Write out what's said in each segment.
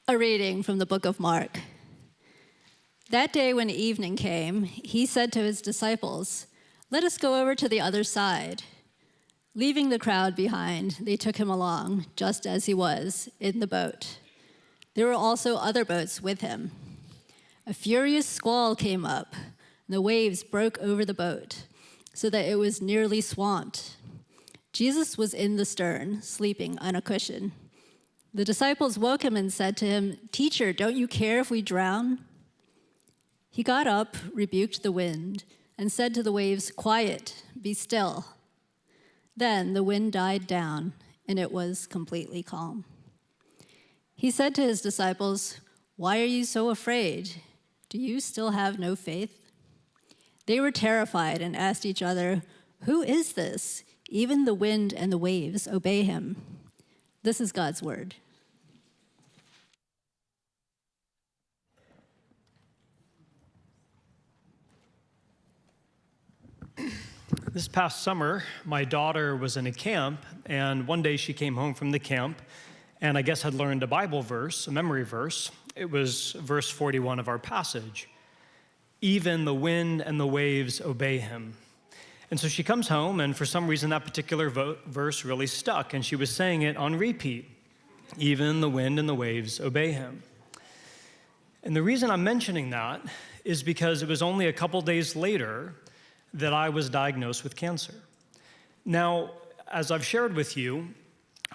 A reading from the book of Mark. That day when evening came, he said to his disciples, "Let us go over to the other side." Leaving the crowd behind, they took him along, just as he was, in the boat. There were also other boats with him. A furious squall came up, and the waves broke over the boat, so that it was nearly swamped. Jesus was in the stern, sleeping on a cushion. The disciples woke him and said to him, "Teacher, don't you care if we drown?" He got up, rebuked the wind, and said to the waves, "Quiet, be still." Then the wind died down, and it was completely calm. He said to his disciples, "Why are you so afraid? Do you still have no faith?" They were terrified and asked each other, "Who is this? Even the wind and the waves obey him." This is God's word. This past summer, my daughter was in a camp, and one day she came home from the camp, and I guess had learned a Bible verse, a memory verse. It was verse 41 of our passage. Even the wind and the waves obey him. And so she comes home, and for some reason that particular verse really stuck, and she was saying it on repeat. Even the wind and the waves obey him. And the reason I'm mentioning that is because it was only a couple days later that I was diagnosed with cancer. Now, as I've shared with you,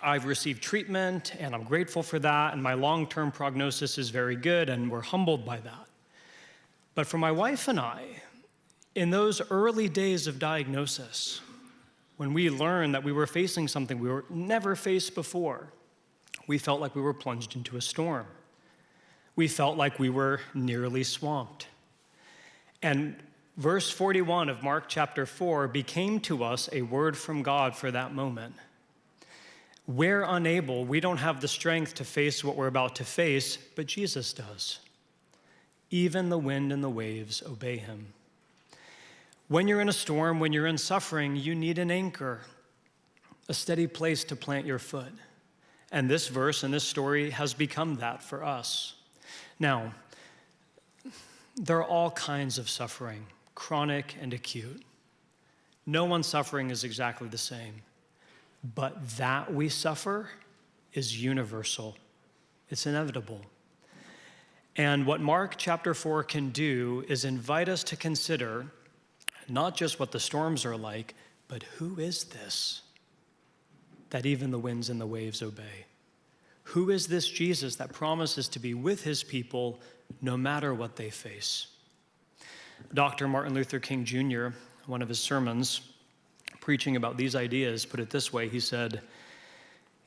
I've received treatment, and I'm grateful for that, and my long-term prognosis is very good, and we're humbled by that. But for my wife and I, in those early days of diagnosis, when we learned that we were facing something we were never faced before, we felt like we were plunged into a storm. We felt like we were nearly swamped. And verse 41 of Mark chapter 4 became to us a word from God for that moment. We're unable, we don't have the strength to face what we're about to face, but Jesus does. Even the wind and the waves obey him. When you're in a storm, when you're in suffering, you need an anchor, a steady place to plant your foot. And this verse and this story has become that for us. Now, there are all kinds of suffering, chronic and acute. No one's suffering is exactly the same. But that we suffer is universal. It's inevitable. And what Mark chapter 4 can do is invite us to consider not just what the storms are like, but who is this that even the winds and the waves obey? Who is this Jesus that promises to be with his people no matter what they face? Dr. Martin Luther King Jr., one of his sermons, preaching about these ideas, put it this way. He said,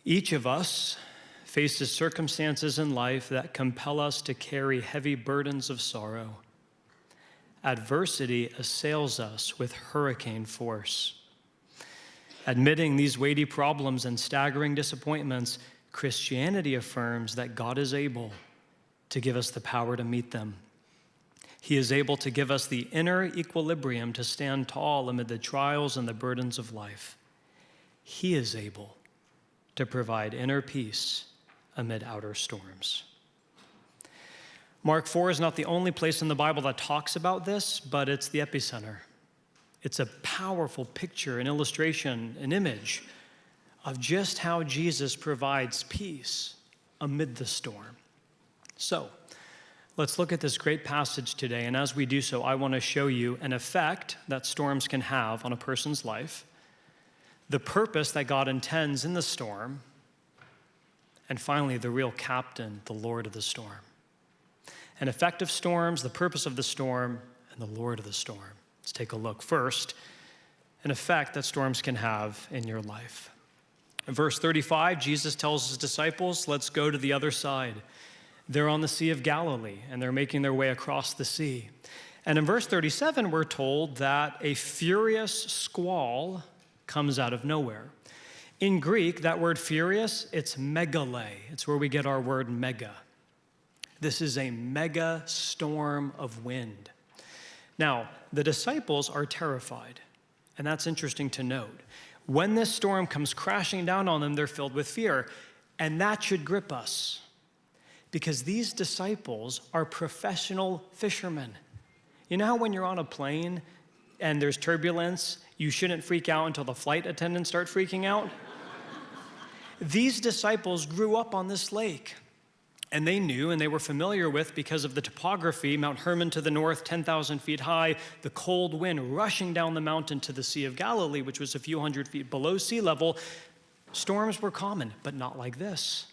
"Each of us faces circumstances in life that compel us to carry heavy burdens of sorrow. Adversity assails us with hurricane force. Admitting these weighty problems and staggering disappointments, Christianity affirms that God is able to give us the power to meet them. He is able to give us the inner equilibrium to stand tall amid the trials and the burdens of life. He is able to provide inner peace amid outer storms." Mark 4 is not the only place in the Bible that talks about this, but it's the epicenter. It's a powerful picture, an illustration, an image of just how Jesus provides peace amid the storm. So, let's look at this great passage today, and as we do so, I want to show you an effect that storms can have on a person's life, the purpose that God intends in the storm, and finally, the real captain, the Lord of the storm. An effect of storms, the purpose of the storm, and the Lord of the storm. Let's take a look. First, an effect that storms can have in your life. In verse 35, Jesus tells his disciples, let's go to the other side. They're on the Sea of Galilee, and they're making their way across the sea. And in verse 37, we're told that a furious squall comes out of nowhere. In Greek, that word furious, it's megale. It's where we get our word mega. This is a mega storm of wind. Now, the disciples are terrified, and that's interesting to note. When this storm comes crashing down on them, they're filled with fear, and that should grip us. Because these disciples are professional fishermen. You know how when you're on a plane and there's turbulence, you shouldn't freak out until the flight attendants start freaking out? These disciples grew up on this lake, and they knew and they were familiar with, because of the topography, Mount Hermon to the north, 10,000 feet high, the cold wind rushing down the mountain to the Sea of Galilee, which was a few hundred feet below sea level. Storms were common, but not like this.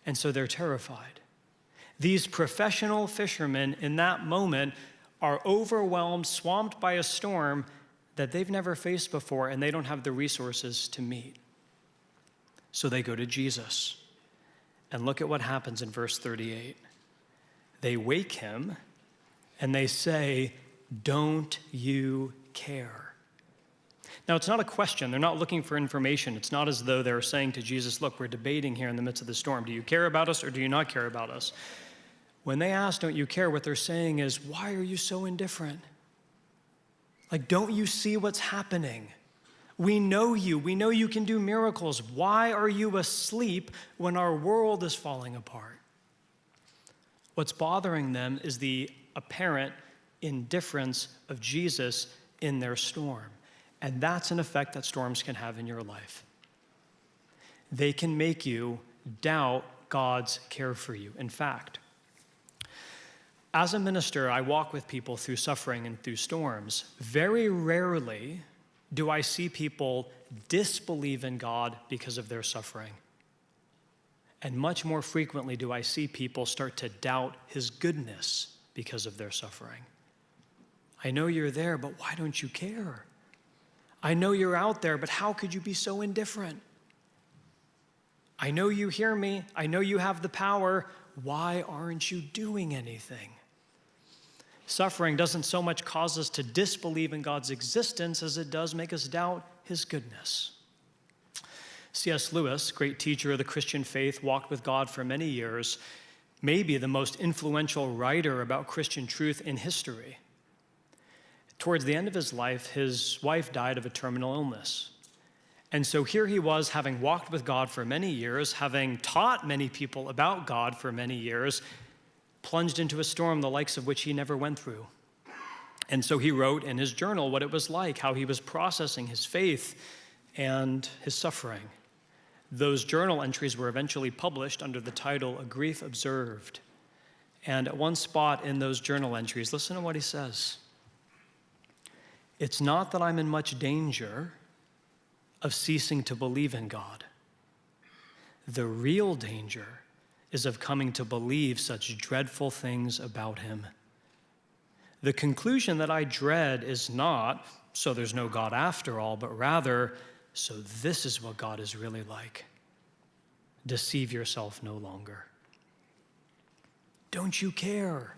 And so they're terrified. These professional fishermen in that moment are overwhelmed, swamped by a storm that they've never faced before, and they don't have the resources to meet. So they go to Jesus. And look at what happens in verse 38. They wake him and they say, "Don't you care?" Now, it's not a question. They're not looking for information. It's not as though they're saying to Jesus, "Look, we're debating here in the midst of the storm. Do you care about us or do you not care about us?" When they ask, "Don't you care?" what they're saying is, "Why are you so indifferent? Like, don't you see what's happening? We know you. We know you can do miracles. Why are you asleep when our world is falling apart?" What's bothering them is the apparent indifference of Jesus in their storm. And that's an effect that storms can have in your life. They can make you doubt God's care for you. In fact, as a minister, I walk with people through suffering and through storms. Very rarely do I see people disbelieve in God because of their suffering. And much more frequently do I see people start to doubt his goodness because of their suffering. I know you're there, but why don't you care? I know you're out there, but how could you be so indifferent? I know you hear me. I know you have the power. Why aren't you doing anything? Suffering doesn't so much cause us to disbelieve in God's existence as it does make us doubt his goodness. C.S. Lewis, great teacher of the Christian faith, walked with God for many years, maybe the most influential writer about Christian truth in history. Towards the end of his life, his wife died of a terminal illness. And so here he was, having walked with God for many years, having taught many people about God for many years, plunged into a storm the likes of which he never went through. And so he wrote in his journal what it was like, how he was processing his faith and his suffering. Those journal entries were eventually published under the title, A Grief Observed. And at one spot in those journal entries, listen to what he says. "It's not that I'm in much danger of ceasing to believe in God. The real danger is of coming to believe such dreadful things about him. The conclusion that I dread is not, so there's no God after all, but rather, so this is what God is really like. Deceive yourself no longer." Don't you care?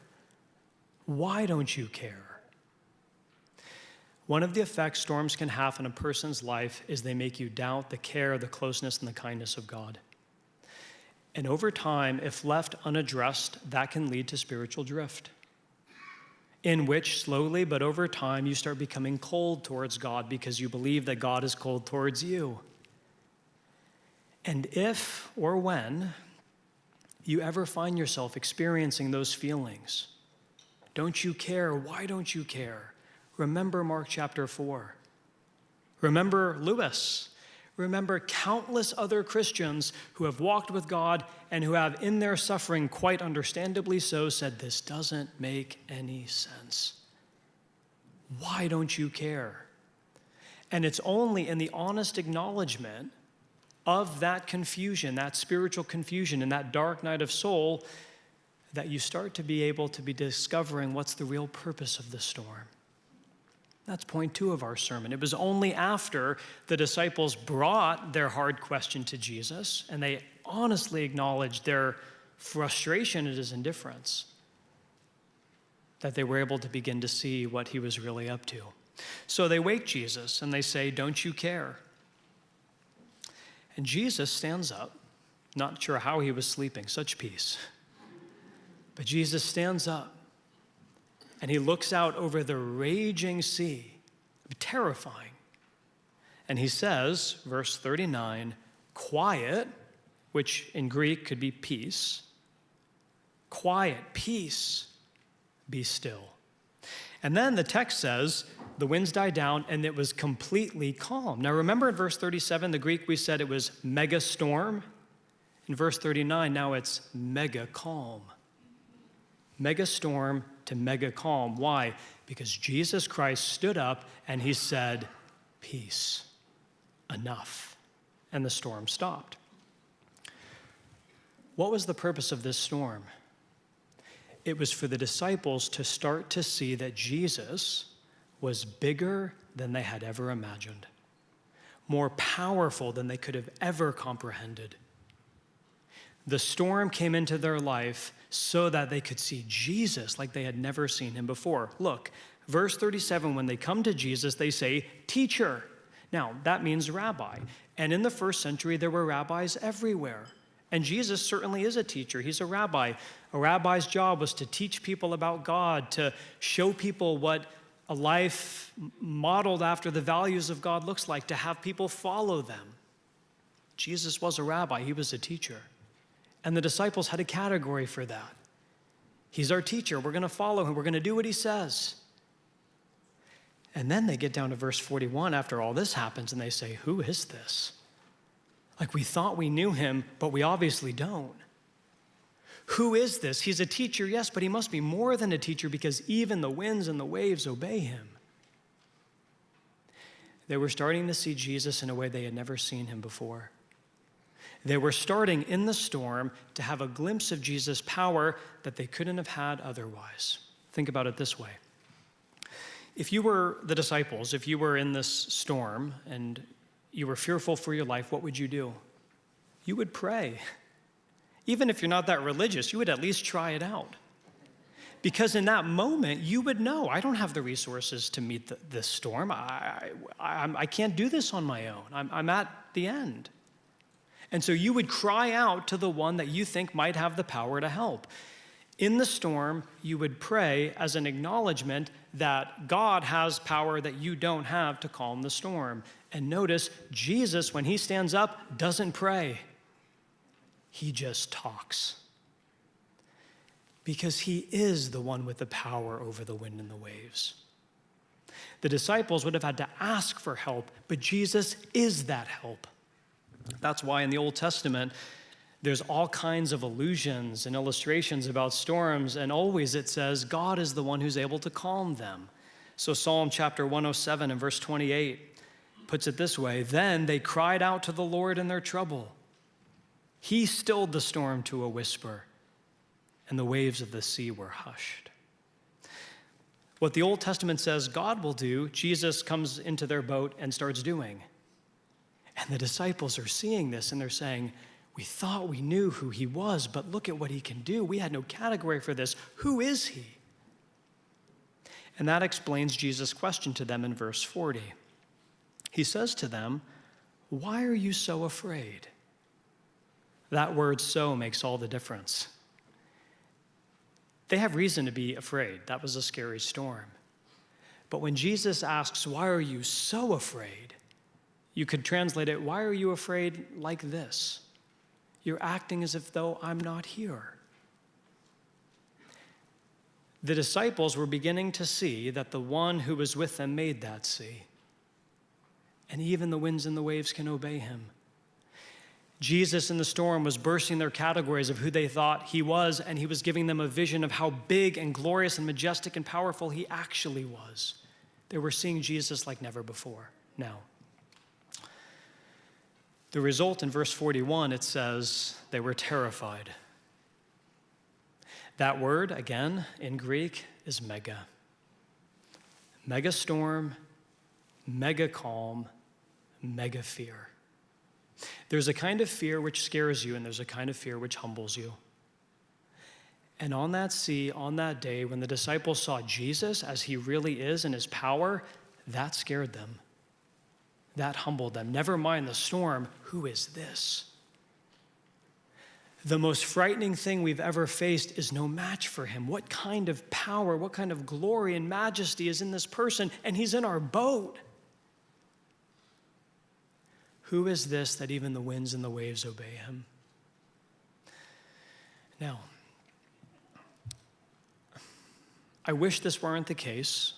Why don't you care? One of the effects storms can have in a person's life is they make you doubt the care, the closeness, and the kindness of God. And over time, if left unaddressed, that can lead to spiritual drift, in which slowly but over time you start becoming cold towards God because you believe that God is cold towards you. And if or when you ever find yourself experiencing those feelings, don't you care? Why don't you care? Remember Mark chapter 4. Remember Lewis. Remember countless other Christians who have walked with God and who have, in their suffering, quite understandably so, said, "This doesn't make any sense. Why don't you care?" And it's only in the honest acknowledgement of that confusion, that spiritual confusion, and that dark night of soul, that you start to be able to be discovering what's the real purpose of the storm. That's point 2 of our sermon. It was only after the disciples brought their hard question to Jesus and they honestly acknowledged their frustration at his indifference that they were able to begin to see what he was really up to. So they wake Jesus and they say, "Don't you care?" And Jesus stands up, not sure how he was sleeping, such peace. But Jesus stands up and he looks out over the raging sea, terrifying. And he says, verse 39, "Quiet," which in Greek could be peace, quiet, peace, be still. And then the text says, the winds died down and it was completely calm. Now remember in verse 37, the Greek, we said it was mega storm. In verse 39, now it's mega calm. Mega storm to mega calm. Why? Because Jesus Christ stood up and he said, peace, enough. And the storm stopped. What was the purpose of this storm? It was for the disciples to start to see that Jesus was bigger than they had ever imagined, more powerful than they could have ever comprehended. The storm came into their life so that they could see Jesus like they had never seen him before. Look, verse 37, when they come to Jesus, they say, teacher. Now, that means rabbi. And in the first century, there were rabbis everywhere. And Jesus certainly is a teacher. He's a rabbi. A rabbi's job was to teach people about God, to show people what a life modeled after the values of God looks like, to have people follow them. Jesus was a rabbi. He was a teacher. And the disciples had a category for that. He's our teacher. We're going to follow him. We're going to do what he says. And then they get down to verse 41 after all this happens, and they say, who is this? Like, we thought we knew him, but we obviously don't. Who is this? He's a teacher, yes, but he must be more than a teacher because even the winds and the waves obey him. They were starting to see Jesus in a way they had never seen him before. They were starting in the storm to have a glimpse of Jesus' power that they couldn't have had otherwise. Think about it this way. If you were the disciples, if you were in this storm and you were fearful for your life, what would you do? You would pray. Even if you're not that religious, you would at least try it out. Because in that moment, you would know, I don't have the resources to meet this storm. I can't do this on my own. I'm at the end. And so you would cry out to the one that you think might have the power to help. In the storm, you would pray as an acknowledgement that God has power that you don't have to calm the storm. And notice, Jesus, when he stands up, doesn't pray. He just talks. Because he is the one with the power over the wind and the waves. The disciples would have had to ask for help, but Jesus is that help. That's why in the Old Testament, there's all kinds of allusions and illustrations about storms, and always it says God is the one who's able to calm them. So Psalm chapter 107 and verse 28 puts it this way, then they cried out to the Lord in their trouble. He stilled the storm to a whisper, and the waves of the sea were hushed. What the Old Testament says God will do, Jesus comes into their boat and starts doing. And the disciples are seeing this and they're saying, we thought we knew who he was, but look at what he can do. We had no category for this. Who is he? And that explains Jesus' question to them in verse 40. He says to them, why are you so afraid? That word so makes all the difference. They have reason to be afraid. That was a scary storm. But when Jesus asks, why are you so afraid? You could translate it, why are you afraid like this? You're acting as if though I'm not here. The disciples were beginning to see that the one who was with them made that sea. And even the winds and the waves can obey him. Jesus in the storm was bursting their categories of who they thought he was, and he was giving them a vision of how big and glorious and majestic and powerful he actually was. They were seeing Jesus like never before. Now, the result in verse 41, it says they were terrified. That word, again, in Greek, is mega. Mega storm, mega calm, mega fear. There's a kind of fear which scares you, and there's a kind of fear which humbles you. And on that sea, on that day, when the disciples saw Jesus as he really is in his power, that scared them. That humbled them. Never mind the storm, who is this? The most frightening thing we've ever faced is no match for him. What kind of power, what kind of glory and majesty is in this person, and he's in our boat? Who is this that even the winds and the waves obey him? Now, I wish this weren't the case,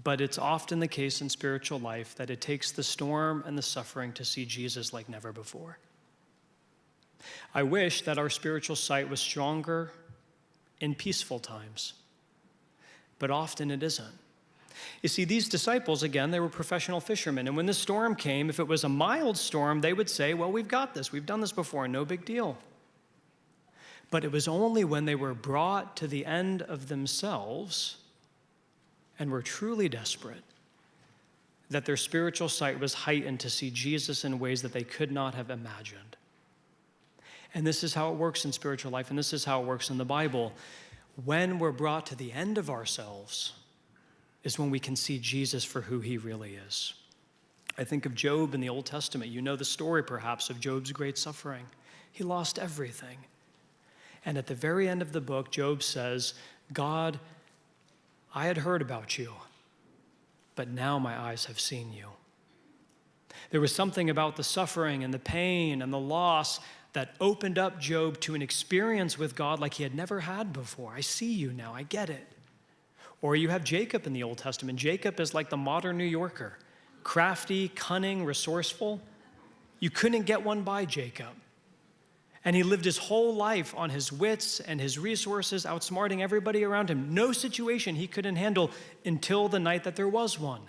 but it's often the case in spiritual life that it takes the storm and the suffering to see Jesus like never before. I wish that our spiritual sight was stronger in peaceful times, but often it isn't. You see, these disciples, again, they were professional fishermen, and when the storm came, if it was a mild storm, they would say, well, we've got this. We've done this before, no big deal. But it was only when they were brought to the end of themselves and were truly desperate that their spiritual sight was heightened to see Jesus in ways that they could not have imagined. And this is how it works in spiritual life, and this is how it works in the Bible. When we're brought to the end of ourselves is when we can see Jesus for who he really is. I think of Job in the Old Testament. You know the story, perhaps, of Job's great suffering. He lost everything. And at the very end of the book, Job says, God, I had heard about you, but now my eyes have seen you. There was something about the suffering and the pain and the loss that opened up Job to an experience with God like he had never had before. I see you now, I get it. Or you have Jacob in the Old Testament. Jacob is like the modern New Yorker, crafty, cunning, resourceful. You couldn't get one by Jacob. And he lived his whole life on his wits and his resources, outsmarting everybody around him. No situation he couldn't handle until the night that there was one.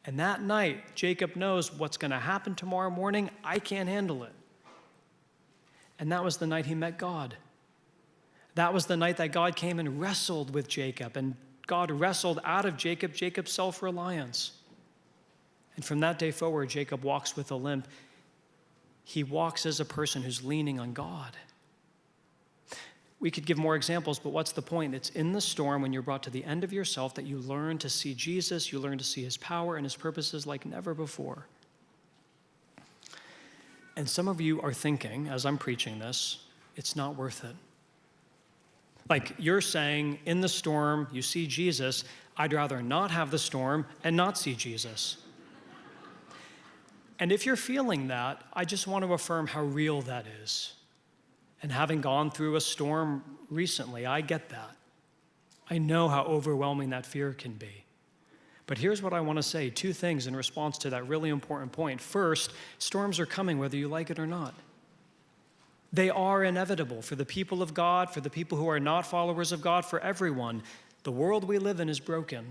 And that night, Jacob knows what's going to happen tomorrow morning. I can't handle it. And that was the night he met God. That was the night that God came and wrestled with Jacob. And God wrestled out of Jacob Jacob's self-reliance. And from that day forward, Jacob walks with a limp. He walks as a person who's leaning on God. We could give more examples, but what's the point? It's in the storm when you're brought to the end of yourself that you learn to see Jesus, you learn to see his power and his purposes like never before. And some of you are thinking, as I'm preaching this, it's not worth it. Like you're saying, in the storm, you see Jesus. I'd rather not have the storm and not see Jesus. And if you're feeling that, I just want to affirm how real that is. And having gone through a storm recently, I get that. I know how overwhelming that fear can be. But here's what I want to say, 2 things in response to that really important point. First, storms are coming whether you like it or not. They are inevitable for the people of God, for the people who are not followers of God, for everyone. The world we live in is broken.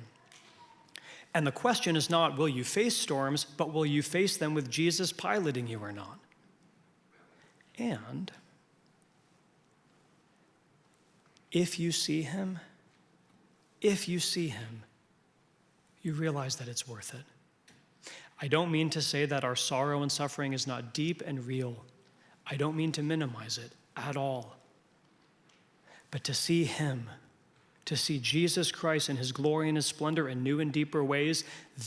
And the question is not, will you face storms, but will you face them with Jesus piloting you or not? And if you see him, you realize that it's worth it. I don't mean to say that our sorrow and suffering is not deep and real. I don't mean to minimize it at all. But to see him, to see Jesus Christ in his glory and his splendor in new and deeper ways,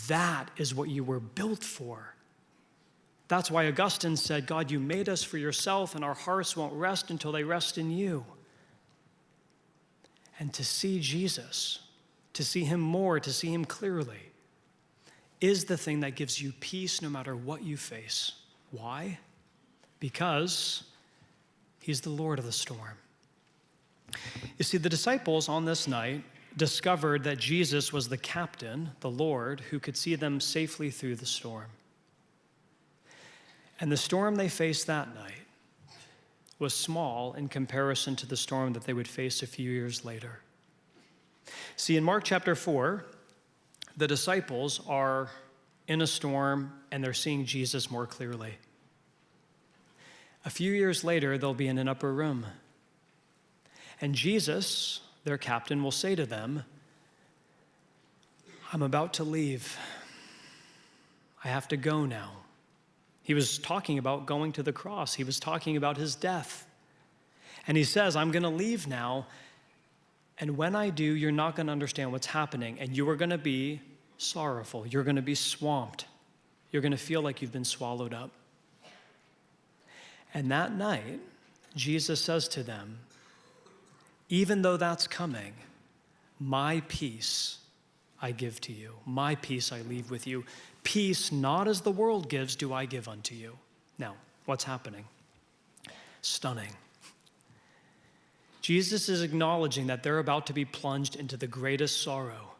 that is what you were built for. That's why Augustine said, God, you made us for yourself, and our hearts won't rest until they rest in you. And to see Jesus, to see him more, to see him clearly, is the thing that gives you peace no matter what you face. Why? Because he's the Lord of the storm. You see, the disciples on this night discovered that Jesus was the captain, the Lord, who could see them safely through the storm. And the storm they faced that night was small in comparison to the storm that they would face a few years later. See, in Mark chapter 4, the disciples are in a storm and they're seeing Jesus more clearly. A few years later, they'll be in an upper room. And Jesus, their captain, will say to them, I'm about to leave. I have to go now. He was talking about going to the cross. He was talking about his death. And he says, I'm going to leave now. And when I do, you're not going to understand what's happening. And you are going to be sorrowful. You're going to be swamped. You're going to feel like you've been swallowed up. And that night, Jesus says to them, even though that's coming, my peace I give to you. My peace I leave with you. Peace, not as the world gives, do I give unto you. Now, what's happening? Stunning. Jesus is acknowledging that they're about to be plunged into the greatest sorrow.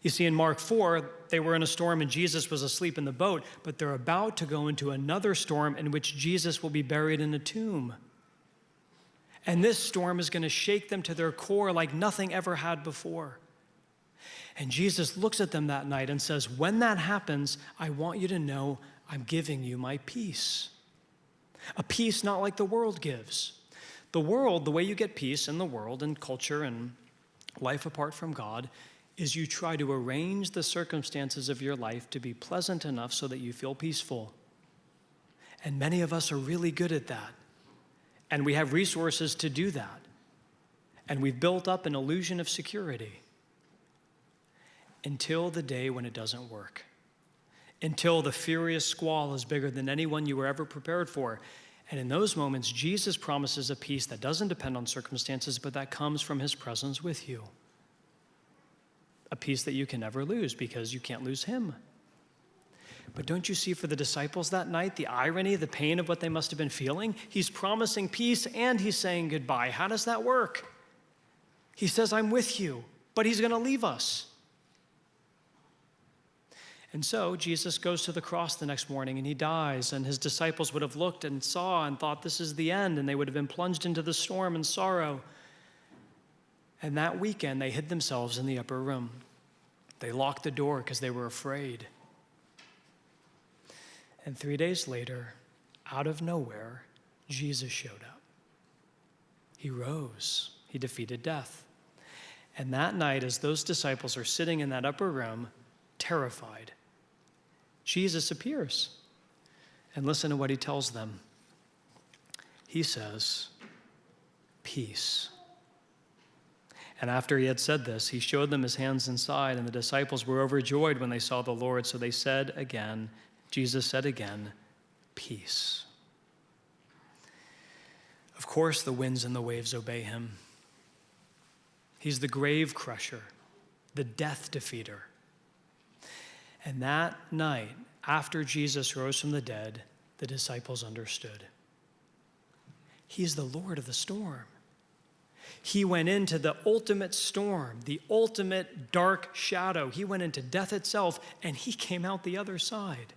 You see, in Mark 4, they were in a storm and Jesus was asleep in the boat, but they're about to go into another storm in which Jesus will be buried in a tomb. And this storm is going to shake them to their core like nothing ever had before. And Jesus looks at them that night and says, when that happens, I want you to know I'm giving you my peace. A peace not like the world gives. The world, the way you get peace in the world and culture and life apart from God, is you try to arrange the circumstances of your life to be pleasant enough so that you feel peaceful. And many of us are really good at that. And we have resources to do that. And we've built up an illusion of security until the day when it doesn't work. Until the furious squall is bigger than anyone you were ever prepared for. And in those moments, Jesus promises a peace that doesn't depend on circumstances, but that comes from his presence with you. A peace that you can never lose because you can't lose him. But don't you see for the disciples that night, the irony, the pain of what they must have been feeling? He's promising peace and he's saying goodbye. How does that work? He says, I'm with you, but he's going to leave us. And so Jesus goes to the cross the next morning and he dies, and his disciples would have looked and saw and thought this is the end, and they would have been plunged into the storm and sorrow. And that weekend, they hid themselves in the upper room. They locked the door because they were afraid. And 3 days later, out of nowhere, Jesus showed up. He rose. He defeated death. And that night, as those disciples are sitting in that upper room, terrified, Jesus appears. And listen to what he tells them. He says, peace. And after he had said this, he showed them his hands and side, and the disciples were overjoyed when they saw the Lord. So they said again, Jesus said again, peace. Of course, the winds and the waves obey him. He's the grave crusher, the death defeater. And that night, after Jesus rose from the dead, the disciples understood. He's the Lord of the storm. He went into the ultimate storm, the ultimate dark shadow. He went into death itself, and he came out the other side.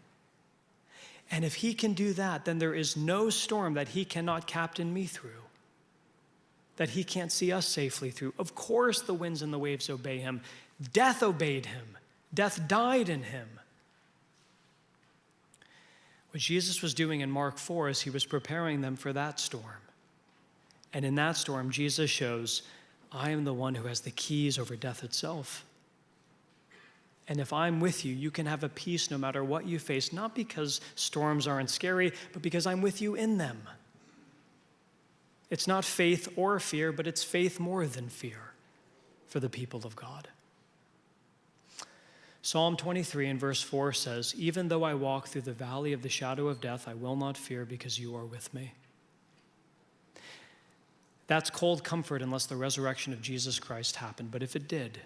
And if he can do that, then there is no storm that he cannot captain me through, that he can't see us safely through. Of course, the winds and the waves obey him. Death obeyed him. Death died in him. What Jesus was doing in Mark 4 is he was preparing them for that storm. And in that storm, Jesus shows, I am the one who has the keys over death itself. And if I'm with you, you can have a peace no matter what you face, not because storms aren't scary, but because I'm with you in them. It's not faith or fear, but it's faith more than fear for the people of God. Psalm 23 and verse 4 says, even though I walk through the valley of the shadow of death, I will not fear because you are with me. That's cold comfort unless the resurrection of Jesus Christ happened. But if it did,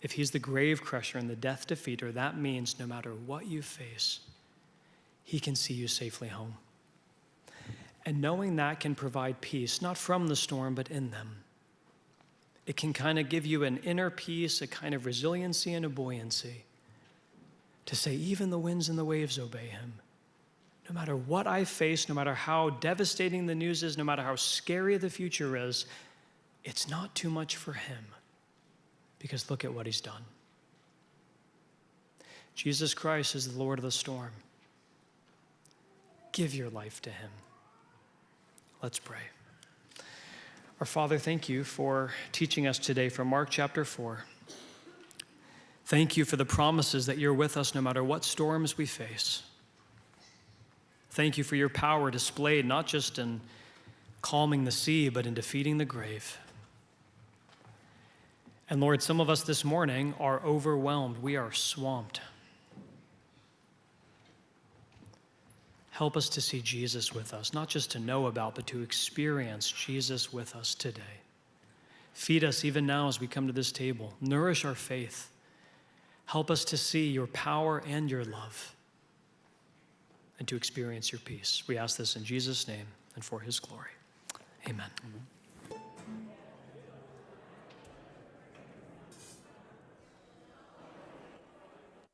if he's the grave crusher and the death defeater, that means no matter what you face, he can see you safely home. And knowing that can provide peace, not from the storm, but in them. It can kind of give you an inner peace, a kind of resiliency and a buoyancy to say, even the winds and the waves obey him. No matter what I face, no matter how devastating the news is, no matter how scary the future is, it's not too much for him, because look at what he's done. Jesus Christ is the Lord of the storm. Give your life to him. Let's pray. Our Father, thank you for teaching us today from Mark chapter 4. Thank you for the promises that you're with us no matter what storms we face. Thank you for your power displayed not just in calming the sea, but in defeating the grave. And Lord, some of us this morning are overwhelmed. We are swamped. Help us to see Jesus with us, not just to know about, but to experience Jesus with us today. Feed us even now as we come to this table. Nourish our faith. Help us to see your power and your love, and to experience your peace. We ask this in Jesus' name and for his glory. Amen.